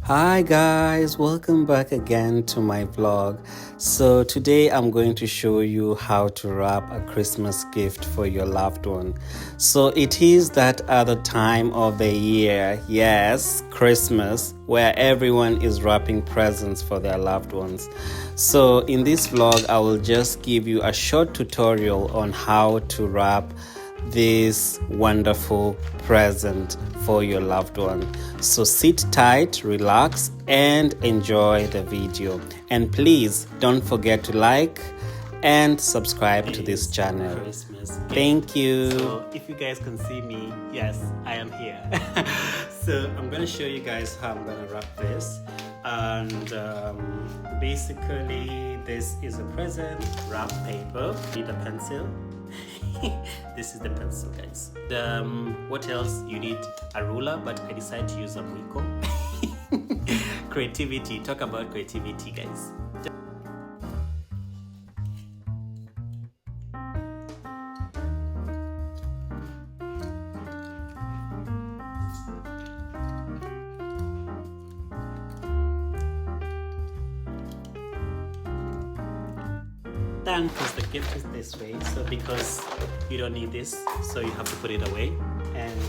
Hi guys, welcome back again to my vlog. So today I'm going to show you how to wrap a Christmas gift for your loved one. So it is that other time of the year, yes, Christmas, where everyone is wrapping presents for their loved ones. So in this vlog I will just give you a short tutorial on how to wrap this wonderful present for your loved one. So sit tight, relax, and enjoy the video. And please don't forget to like and subscribe to this channel. Christmas. Thank you. So if you guys can see me, yes, I am here. So I'm gonna show you guys how I'm gonna wrap this. And basically this is a present wrap paper. Need a pencil. This is the pencil, guys. What else? You need a ruler, but I decided to use a Mwiko. Creativity. Talk about creativity, guys. Because the gift is this way, so because you don't need this, so you have to put it away, and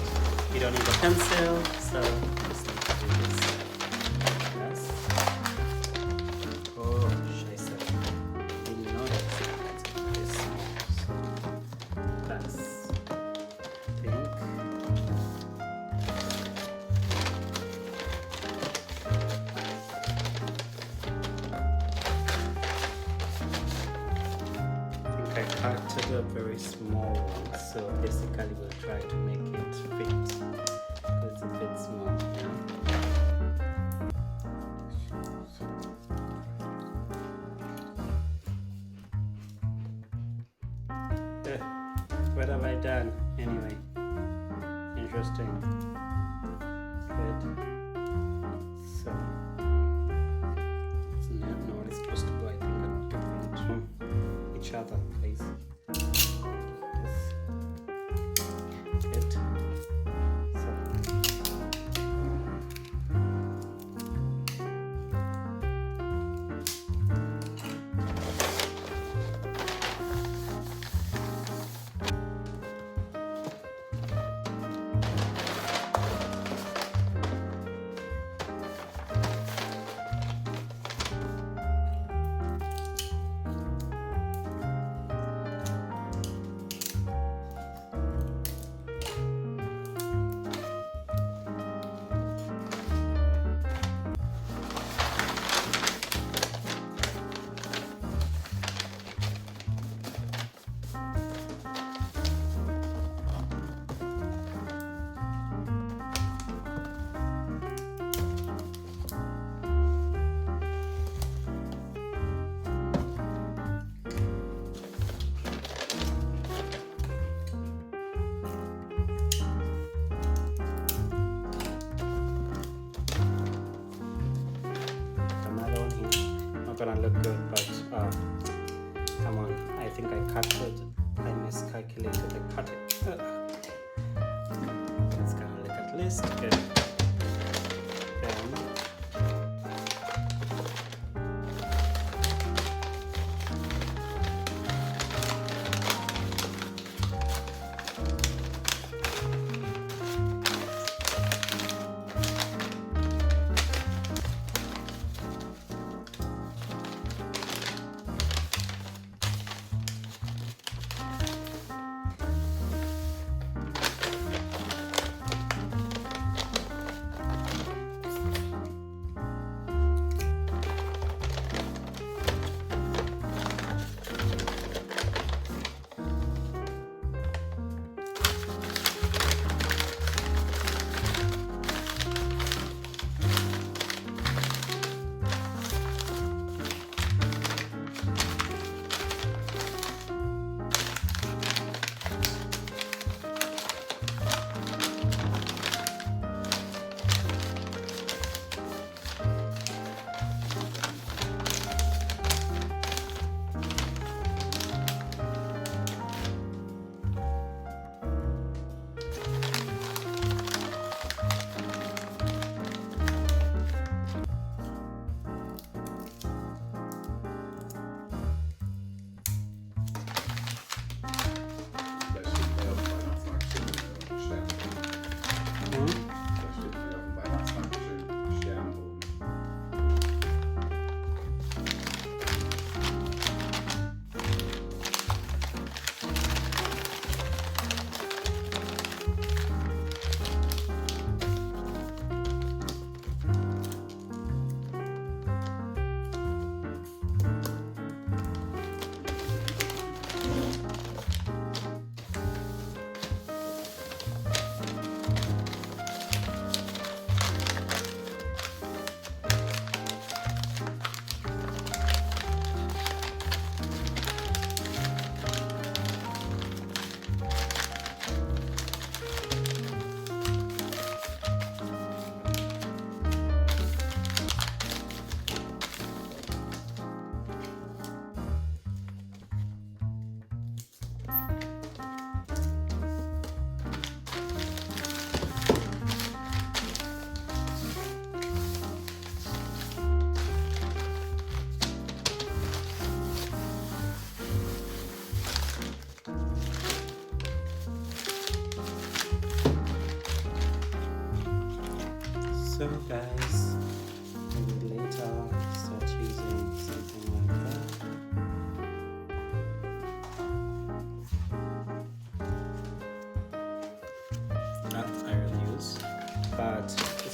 you don't need a pencil, so just need to do this. Yes. Oh, scheiße. Didn't know that this. So that's, I think. I cut a very small one, so basically we'll try to make it fit because it's a bit small. What have I done? Anyway, interesting. Good. So it's not it's supposed to go, I think, a different from each other, please. Good. So. Gonna look good, but come on, I think I cut it. I miscalculated the cut it. It's gonna look at least good. Then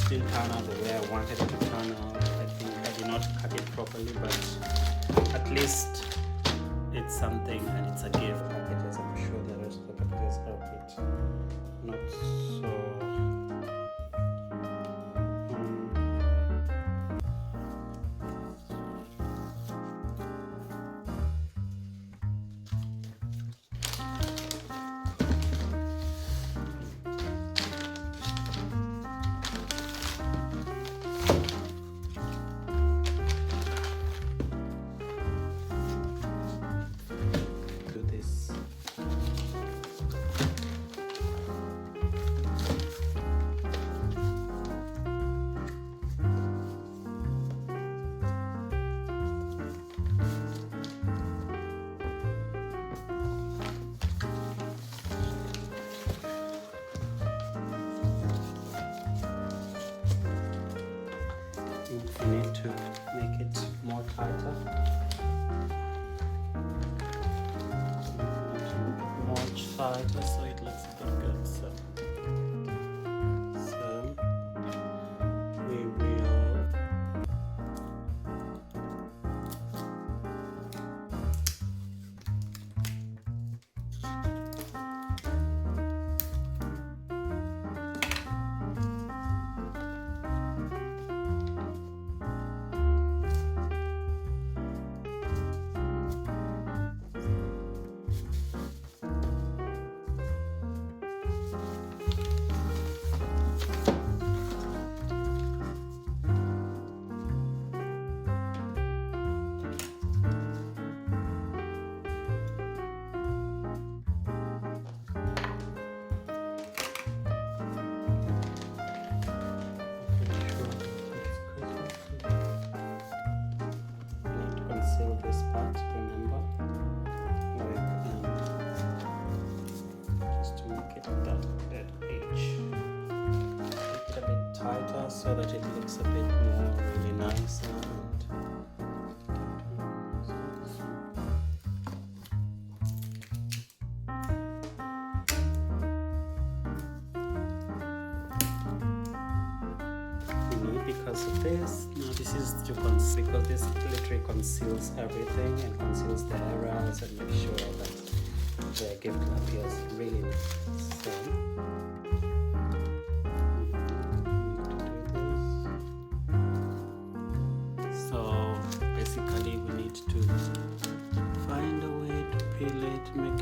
didn't turn out the way I wanted it to turn out. I think I did not cut it properly, but at least it's something and it's a gift. Packages, I'm sure the rest of the packages are a bit not so do this. You need to make it more tighter. More tighter so it looks a bit good. So we will conceal this part, remember, like just to make it that edge, make it a bit tighter so that it looks a bit more really nice and because of this. Now this is to conceal, because this literally conceals everything and conceals the errors and make sure that the gift appears really nice. So basically we need to find a way to peel it, make